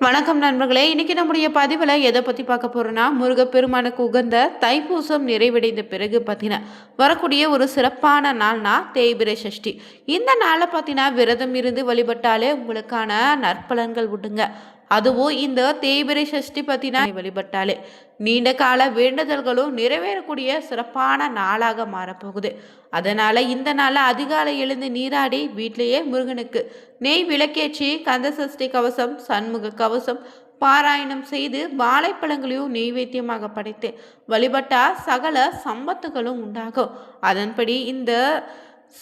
வணக்கம் நண்பர்களே. இன்னைக்கு நம்முடைய பதிவில் எதை பற்றி பார்க்க போகிறோன்னா, முருகப்பெருமானுக்கு உகந்த தைப்பூசம் நிறைவடைந்த பிறகு பார்த்தீங்கன்னா வரக்கூடிய ஒரு சிறப்பான நாள்னா தேய்பிரை சஷ்டி. இந்த நாளில் பார்த்தீங்கன்னா விரதம் இருந்து வழிபட்டாலே உங்களுக்கான நற்பலன்கள் உண்டுங்க. அதுவும் இந்த தேய்பிரை சஷ்டி பார்த்தீங்கன்னா வழிபட்டாலே நீண்ட கால வேண்டுதல்களும் நிறைவேறக்கூடிய சிறப்பான நாளாக மாறப்போகுது. அதனால் இந்த நாளில் அதிகாலை எழுந்து நீராடி வீட்டிலேயே முருகனுக்கு நெய் விளக்கேற்றி கந்த சஷ்டி கவசம், சண்முக கவசம் பாராயணம் செய்து வாழைப்பழங்களையும் நெய்வேத்தியமாக படைத்து வழிபட்டா சகல சம்பத்துகளும் உண்டாகும். அதன்படி இந்த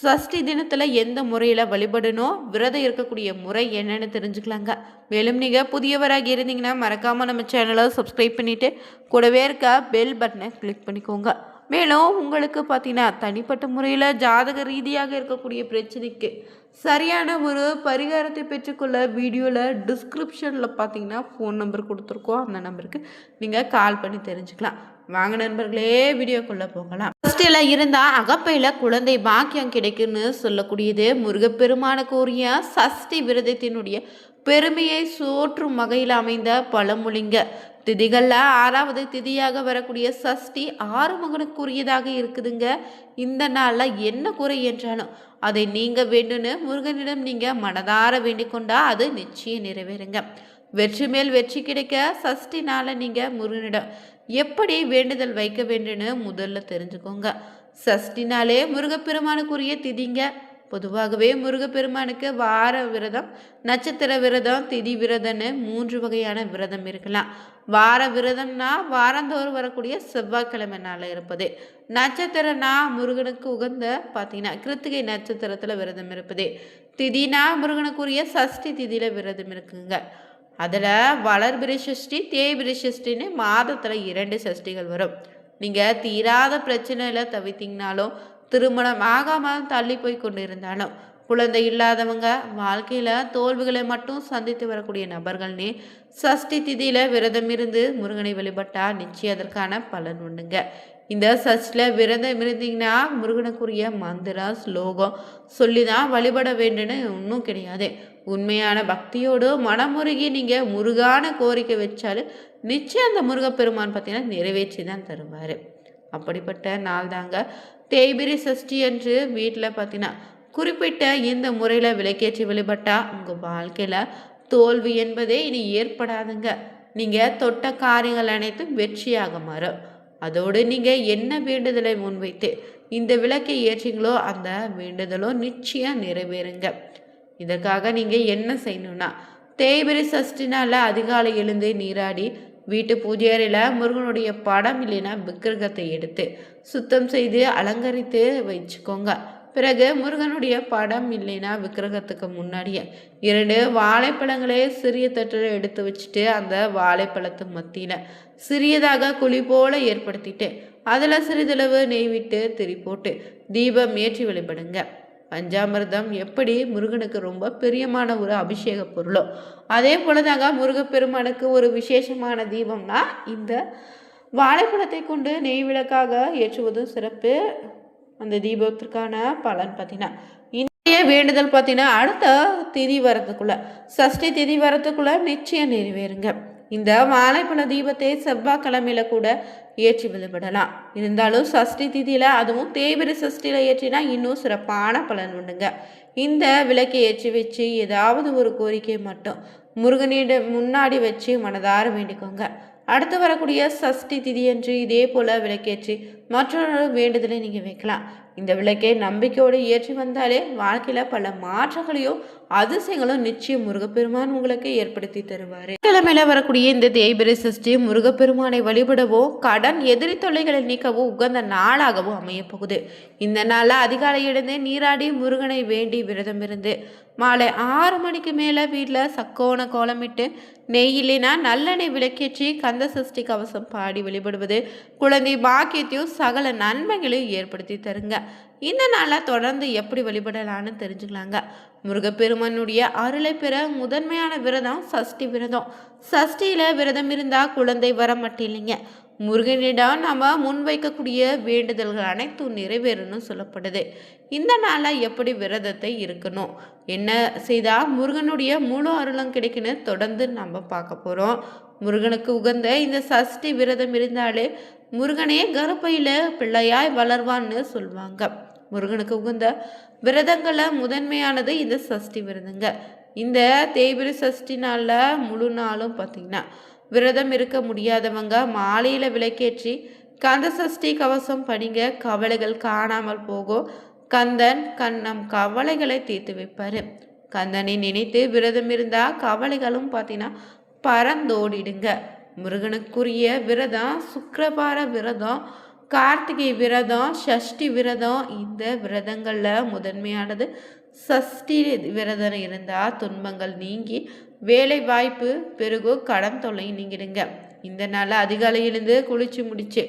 சஷ்டி தினத்தில் எந்த முறையில் வழிபடணும், விரதம் இருக்கக்கூடிய முறை என்னன்னு தெரிஞ்சுக்கலாங்க. மேலும் நீங்கள் புதியவராக இருந்தீங்கன்னா மறக்காமல் நம்ம சேனலை சப்ஸ்கிரைப் பண்ணிவிட்டு கூடவே இருக்க பெல் பட்டனை கிளிக் பண்ணிக்கோங்க. மேலும் உங்களுக்கு பார்த்தீங்கன்னா தனிப்பட்ட முறையில் ஜாதக ரீதியாக இருக்கக்கூடிய பிரச்சனைக்கு சரியான ஒரு பரிகாரத்தை பெற்றுக்கொள்ள வீடியோவில் டிஸ்கிரிப்ஷனில் பார்த்தீங்கன்னா ஃபோன் நம்பர் கொடுத்துருக்கோம். அந்த நம்பருக்கு நீங்கள் கால் பண்ணி தெரிஞ்சுக்கலாம். வாங்க நண்பர்களே, வீடியோக்குள்ளே போகலாம். சஷ்டியில் இருந்தால் அகப்பையில் குழந்தை பாக்கியம் கிடைக்குன்னு சொல்லக்கூடியது முருகப்பெருமானுக்கு உரிய சஷ்டி விரதத்தினுடைய பெருமையை சோற்றும் வகையில் அமைந்த பழமொழிங்க. திதிகளில் 6வது திதியாக வரக்கூடிய சஷ்டி ஆறுமுகனுக்குரியதாக இருக்குதுங்க. இந்த நாளில் என்ன குறை என்றாலும் அதை நீங்கள் வேண்டும்னு முருகனிடம் நீங்கள் மனதார வேண்டிக் கொண்டா அது நிச்சயம் நிறைவேறுங்க. வெற்றி மேல் வெற்றி கிடைக்க சஷ்டி நாளை நீங்கள் முருகனிடம் எப்படி வேண்டுதல் வைக்க வேண்டும்னு முதல்ல தெரிஞ்சுக்கோங்க. சஷ்டி நாளே முருகப்பெருமானுக்குரிய திதிங்க. பொதுவாகவே முருகப்பெருமானுக்கு வார விரதம், நட்சத்திர விரதம், திதி விரதம்னு 3 வகையான விரதம் இருக்கலாம். வார விரதம்னா வாரந்தோறும் வரக்கூடிய செவ்வாய்க்கிழமை நாளில் இருப்பது. நட்சத்திரனா முருகனுக்கு உகந்த பார்த்தீங்கன்னா கிருத்திகை நட்சத்திரத்தில் விரதம் இருப்பது. திதினா முருகனுக்குரிய சஷ்டி திதியில் விரதம் இருக்குங்க. அதில் வளர்பிறை சஷ்டி, தேய்பிறை சஷ்டின்னு மாதத்தில் 2 சஷ்டிகள் வரும். நீங்கள் தீராத பிரச்சனையில் தவித்தீங்கனாலும், திருமணம் ஆகாமல் தள்ளி போய் கொண்டு இருந்தாலும், குழந்தை இல்லாதவங்க, வாழ்க்கையில் தோல்விகளை மட்டும் சந்தித்து வரக்கூடிய நபர்கள்னே சஷ்டி திதியில் விரதம் இருந்து முருகனை வழிபட்டால் நிச்சயம் அதற்கான பலன் உண்டுங்க. இந்த சஷ்டியில் விரதம் இருந்தீங்கன்னா முருகனுக்குரிய மந்திரம், ஸ்லோகம் சொல்லி தான் வழிபட வேண்டும்னு ஒன்றும் கிடையாது. உண்மையான பக்தியோடு மனமுருகி நீங்கள் முருகான கோரிக்கை வச்சாலும் நிச்சயம் அந்த முருகப்பெருமான் பார்த்தீங்கன்னா நிறைவேற்றி தான் தருவார். அப்படிப்பட்ட நாள் தாங்க தேய்பிரை சஷ்டி என்று வீட்டில் பார்த்தீங்கன்னா குறிப்பிட்ட இந்த முறையில் விளக்கேற்றி வழிபட்டால் உங்கள் வாழ்க்கையில் தோல்வி என்பதே இனி ஏற்படாதுங்க. நீங்கள் தொட்ட காரியங்கள் அனைத்தும் வெற்றியாக மாறும். அதோடு நீங்கள் என்ன வேண்டுதலை முன்வைத்து இந்த விளக்கை ஏற்றிங்களோ அந்த வேண்டுதலும் நிச்சயம் நிறைவேறுங்க. இதற்காக நீங்கள் என்ன செய்யணும்னா, தேய்பிரை சஷ்டி நாளில் அதிகாலை எழுந்து நீராடி வீட்டு பூஜை அறையில் முருகனுடைய படம் இல்லைன்னா விக்கிரகத்தை எடுத்து சுத்தம் செய்து அலங்கரித்து வச்சுக்கோங்க. பிறகு முருகனுடைய படம் இல்லைன்னா விக்கிரகத்துக்கு முன்னாடியே 2 வாழைப்பழங்களே சிறிய தட்டில் எடுத்து வச்சுட்டு அந்த வாழைப்பழத்து மத்தியில் சிறியதாக குழி போல ஏற்படுத்திட்டு அதில் சிறிதளவு நெய் விட்டு திரி போட்டு தீபம் ஏற்றி வழிபடுங்க. பஞ்சாமிர்தம் எப்படி முருகனுக்கு ரொம்ப பிரியமான ஒரு அபிஷேக பொருளோ அதே போலதாங்க முருகப்பெருமானுக்கு ஒரு விசேஷமான தீபம்னா இந்த வாழைப்பழத்தை கொண்டு நெய் விளக்காக ஏற்றுவதும் சிறப்பு. அந்த தீபத்திற்கான பலன் பார்த்தீங்கன்னா இன்றைய வேண்டுதல் பார்த்தீங்கன்னா அடுத்த திதி வரத்துக்குள்ள சஷ்டி திதி வரத்துக்குள்ள நிச்சயம் நிறைவேறுங்க. இந்த வாழைப்பழ தீபத்தை செவ்வாய்க்கிழமையில கூட ஏற்றி வழிபடலாம். இருந்தாலும் சஷ்டி திதியில் அதுவும் தேய்பிரை சஷ்டியில் ஏற்றினா இன்னும் சிறப்பான பலன் உண்டுங்க. இந்த விளக்கை ஏற்றி வச்சு ஏதாவது ஒரு கோரிக்கை மட்டும் முருகனிடம் முன்னாடி வச்சு மனதார வேண்டிக்கோங்க. அடுத்து வரக்கூடிய சஷ்டி திதியன்று இதே போல் விளக்கேற்றி மற்றொரு வேண்டுதலை நீங்கள் வைக்கலாம். இந்த விளக்கை நம்பிக்கையோடு ஏற்றி வந்தாலே வாழ்க்கையில் பல மாற்றங்களையும் அதிசயங்களும் நிச்சயம் முருகப்பெருமான் உங்களுக்கு ஏற்படுத்தி தருவார். கிழமையில வரக்கூடிய இந்த தேய்பிரை சஷ்டி முருகப்பெருமானை வழிபடவோ கடன் எதிரி தொல்லைகளை நீக்கவோ உகந்த நாளாகவும் அமைய போகுது. இந்த நாளில் அதிகாலை எழுந்து நீராடி முருகனை வேண்டி விரதம் இருந்து மாலை 6 மணிக்கு மேலே வீட்டில் சக்கோண கோலமிட்டு நெய் இல்லைனா நல்லெண்ணெய் விளக்கேற்றி கந்த சஷ்டி கவசம் பாடி வழிபடுவது குழந்தை பாக்கியத்தையும் சகல நன்மைகளையும் ஏற்படுத்தி தருங்க. இந்த நாளில் தொடர்ந்து எப்படி வழிபடலான்னு தெரிஞ்சுக்கலாங்க. முருகப்பெருமானுடைய அருளை பெற முதன்மையான விரதம் சஷ்டி விரதம். சஷ்டியில் விரதம் இருந்தால் குழந்தை வர மட்டும் இல்லைங்க, முருகனிடம் நம்ம முன்வைக்கக்கூடிய வேண்டுதல்கள் அனைத்தும் நிறைவேறும்னு சொல்லப்படுது. இந்த நாளில் எப்படி விரதத்தை இருக்கணும், என்ன செய்தால் முருகனுடைய முழு அருளும் கிடைக்குன்னு தொடர்ந்து நம்ம பார்க்க போகிறோம். முருகனுக்கு உகந்த இந்த சஷ்டி விரதம் இருந்தாலே முருகனே கருப்பையில் பிள்ளையாய் வளர்வான்னு சொல்லுவாங்க. முருகனுக்கு உகந்த விரதங்களில் முதன்மையானது இந்த சஷ்டி விரதங்க. இந்த தேய்பிரை சஷ்டி நாளில் முழு நாளும் பார்த்திங்கன்னா விரதம் இருக்க முடியாதவங்க மாலையில் விளக்கேற்றி கந்த சஷ்டி கவசம் படிங்க, கவலைகள் காணாமல் போகும். கந்தன் நம் கவலைகளை தீர்த்து வைப்பார். கந்தனை நினைத்து விரதம் இருந்தால் கவலைகளும் பார்த்தீங்கன்னா பறந்தோடிடுங்க. முருகனுக்குரிய விரதம் சுக்கிரபார விரதம், கார்த்திகை விரதம், சஷ்டி விரதம். இந்த விரதங்களில் முதன்மையானது சஷ்டி விரதம் இருந்தால் துன்பங்கள் நீங்கி வேலை வாய்ப்பு பெருகும், கடன் தொல்லை நீங்கிடுங்க. இந்த நாள் அதிகாலையிலிருந்து குளிச்சு முடிச்சு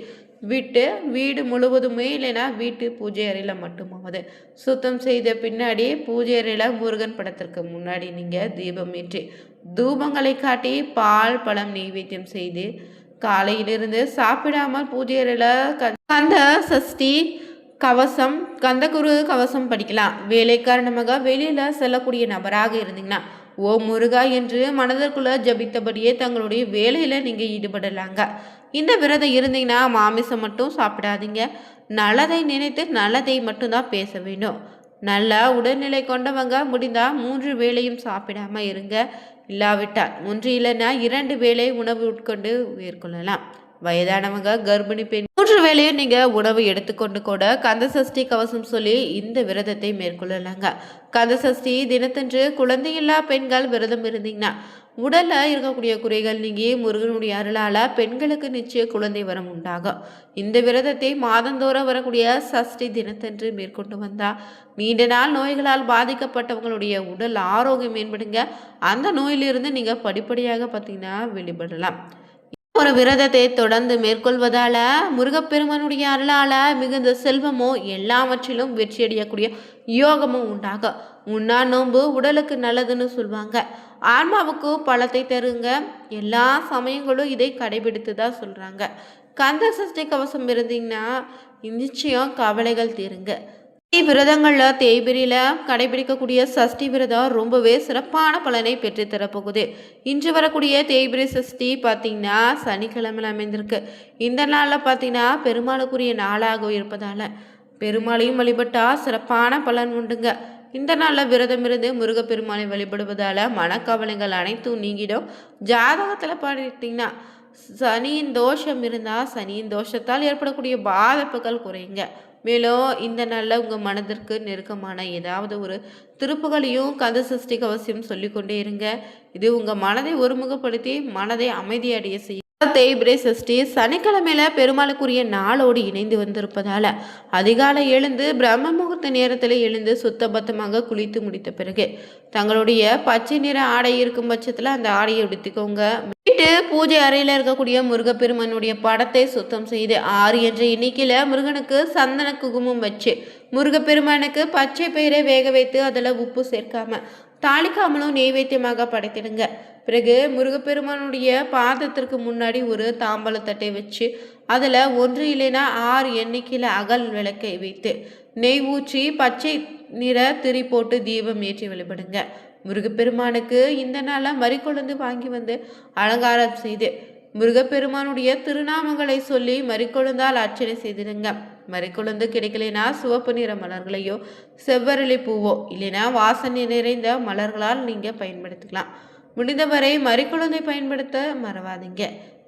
வீடு முழுவதுமே இல்லைன்னா வீட்டு பூஜை அறையில் மட்டுமாவது சுத்தம் செய்த பின்னாடி பூஜை அறையில் முருகன் படத்திற்கு முன்னாடி நீங்கள் தீபம் ஏற்றி தூபங்களை காட்டி பால் பழம் நெய்வேத்தியம் செய்து காலையிலிருந்து சாப்பிடாமல் பூஜை அறையில் கந்த சஷ்டி கவசம், கந்தகுரு கவசம் படிக்கலாம். வேலை காரணமாக வெளியில் செல்லக்கூடிய நபராக இருந்தீங்கன்னா ஓ முருகா என்று மனதிற்குள்ள ஜபித்தபடியே தங்களுடைய வேலையில் நீங்கள் ஈடுபடலாங்க. இந்த விரதம் இருந்தீங்கன்னா மாமிசம் மட்டும் சாப்பிடாதீங்க. நல்லதை நினைத்து நல்லதை மட்டும்தான் பேச வேண்டும். நல்ல உடல்நிலை கொண்டவங்க முடிந்தால் 3 வேளையும் சாப்பிடாம இருங்க. இல்லாவிட்டால் 1 இல்லைன்னா 2 வேளை உணவு உட்கொண்டு மேற்கொள்ளலாம். வயதானவங்க, கர்ப்பிணி பெண் 3 வேளையும் நீங்கள் உணவு எடுத்துக்கொண்டு கூட கந்த சஷ்டி கவசம் சொல்லி இந்த விரதத்தை மேற்கொள்ளலாங்க. கந்த சஷ்டி தினத்தன்று குழந்தையில்லா பெண்கள் விரதம் இருந்தீங்கன்னா உடலில் இருக்கக்கூடிய குறைகள் நீங்கி முருகனுடைய அருளால் பெண்களுக்கு நிச்சய குழந்தை வரம் உண்டாகும். இந்த விரதத்தை மாதந்தோறும் வரக்கூடிய சஷ்டி தினத்தன்று மேற்கொண்டு வந்தால் நீண்ட நாள் நோய்களால் பாதிக்கப்பட்டவங்களுடைய உடல் ஆரோக்கியம் மேம்படுங்க. அந்த நோயிலிருந்து நீங்கள் படிப்படியாக பார்த்தீங்கன்னா வெளிப்படலாம். ஒரு விரதத்தை தொடர்ந்து மேற்கொள்வதால முருகப்பெருமானுடைய அருளால மிகுந்த செல்வமோ எல்லாவற்றிலும் வெற்றியடையக்கூடிய யோகமும் உண்டாகும். உண்ணா நோன்பு உடலுக்கு நல்லதுன்னு சொல்லுவாங்க. ஆன்மாவுக்கு பழத்தை தருங்க. எல்லா சமயங்களும் இதை கடைபிடித்து தான் சொல்றாங்க. கந்த சஷ்டி கவசம் இருந்தீங்கன்னா நிச்சயம் கவலைகள் தீருங்க. விரதங்களில் தேய்பிரியில் கடைபிடிக்கக்கூடிய சஷ்டி விரதம் ரொம்பவே சிறப்பான பலனை பெற்றுத்தரப்போகுது. இன்று வரக்கூடிய தேய்பிரி சஷ்டி பார்த்திங்கன்னா சனிக்கிழமையில் அமைந்திருக்கு. இந்த நாளில் பார்த்திங்கன்னா பெருமாளுக்குரிய நாளாக இருப்பதால் பெருமாளையும் வழிபட்டால் சிறப்பான பலன் உண்டுங்க. இந்த நாளில் விரதம் இருந்து முருகப்பெருமாளை வழிபடுவதால் மனக்கவலைகள் அனைத்தும் நீங்கிடும். ஜாதகத்தில் பார்த்திங்கன்னா சனியின் தோஷம் இருந்தால் சனியின் தோஷத்தால் ஏற்படக்கூடிய பாதிப்புகள் குறையுங்க. மேலும் இந்த நாளில் உங்கள் மனதிற்கு நெருக்கமான ஏதாவது ஒரு திருப்புகளையும் கந்த சஷ்டி கவசம் சொல்லிக்கொண்டே இருங்க. இது உங்கள் மனதை ஒருமுகப்படுத்தி மனதை அமைதியடைய செய்யும். தேய்பிரை சஷ்டி சனிக்கிழமையில பெருமாளுக்குரிய நாளோடு இணைந்து வந்திருப்பதால அதிகாலை எழுந்து பிரம்ம முகூர்த்த நேரத்தில் எழுந்து சுத்தபத்தமாக குளித்து முடித்த பிறகு தங்களுடைய பச்சை நிற ஆடை இருக்கும் பட்சத்தில் அந்த ஆடையை உடுத்திக்கோங்க. வீட்டு பூஜை அறையில் இருக்கக்கூடிய முருகப்பெருமானுடைய படத்தை சுத்தம் செய்து 6 என்ற எண்ணிக்கையில் முருகனுக்கு சந்தன குங்குமம் வச்சு முருகப்பெருமானுக்கு பச்சை பயிரை வேக வைத்து அதில் உப்பு சேர்க்காம தாளிக்காமலும் நெய்வேத்தியமாக படைத்திடுங்க. பிறகு முருகப்பெருமானுடைய பாதத்திற்கு முன்னாடி ஒரு தாம்பலத்தட்டை வச்சு அதில் 1 இல்லைன்னா 6 எண்ணிக்கையில் அகல் விளக்கை வைத்து நெய் ஊற்றி பச்சை நிற திரி போட்டு தீபம் ஏற்றி வழிபடுங்க. முருகப்பெருமானுக்கு இந்த நாளில் மறிக்கொழுந்து வாங்கி வந்து அலங்காரம் செய்து முருகப்பெருமானுடைய திருநாமங்களை சொல்லி மறிக்கொழுந்தால் அர்ச்சனை செய்திடுங்க. மறிக்கொழுந்து கிடைக்கலைன்னா சிவப்பு நிற மலர்களையோ செவ்வரளி பூவோ இல்லைன்னா வாசனை நிறைந்த மலர்களால் நீங்கள் பயன்படுத்திக்கலாம். முடிந்தவரை மறிக்கொழுந்தை பயன்படுத்த மறவாதீங்க.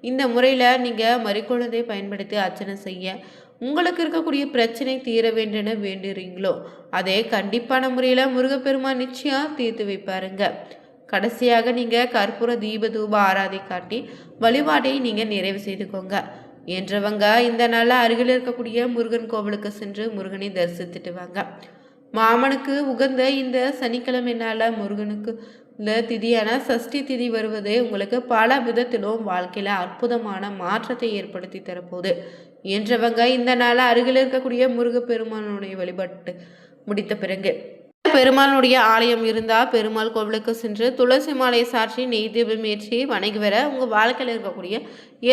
இந்த முறையில் நீங்கள் மறிக்கொழுந்தை பயன்படுத்தி அர்ச்சனை செய்ய உங்களுக்கு இருக்கக்கூடிய பிரச்சனை தீர வேண்டுன்னு வேண்டுறீங்களோ அதே கண்டிப்பான முறையில் முருகப்பெருமான் நிச்சயம் தீர்த்து வைப்பாருங்க. கடைசியாக நீங்கள் கற்பூர தீப தூப ஆராதி காட்டி வழிபாட்டை நீங்கள் நிறைவு செய்துக்கோங்க. என்றவங்க இந்த நாளில் அருகில் இருக்கக்கூடிய முருகன் கோவிலுக்கு சென்று முருகனை தரிசித்துட்டு வாங்க. மாமனுக்கு உகந்த இந்த சனிக்கிழமை நாளில் முருகனுக்கு இந்த திதியான சஷ்டி திதி வருவது உங்களுக்கு பல விதத்திலும் வாழ்க்கையில் அற்புதமான மாற்றத்தை ஏற்படுத்தி தரப்போகுது. என்றவங்க இந்த நாளில் அருகில் இருக்கக்கூடிய முருகப்பெருமானுடைய வழிபாட்டு முடித்த பிறகு பெருமாளுடைய ஆலயம் இருந்தால் பெருமாள் கோவிலுக்கு சென்று துளசி மாலையை சாற்றி நெய் தீபம் ஏற்றி வணங்கி வர உங்கள் வாழ்க்கையில் இருக்கக்கூடிய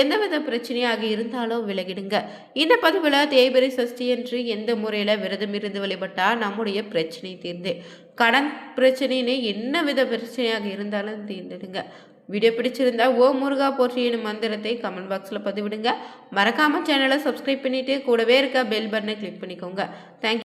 எந்தவித பிரச்சனையாக இருந்தாலும் விலகிடுங்க. இந்த பதிவில் தேய்பிறை சஷ்டி என்று எந்த முறையில் விரதம் இருந்து வழிபட்டால் நம்முடைய பிரச்சனை தீர்ந்து கடன் பிரச்சனைன்னு என்ன வித பிரச்சனையாக இருந்தாலும் தீர்ந்துடுங்க. வீடியோ பிடிச்சிருந்தா ஓ முருகா போற்றி எனும் மந்திரத்தை கமெண்ட் பாக்ஸில் பதிவிடுங்க. மறக்காமல் சேனலை சப்ஸ்கிரைப் பண்ணிவிட்டு கூடவே இருக்க பெல் பட்டனை கிளிக் பண்ணிக்கோங்க. தேங்க்யூ.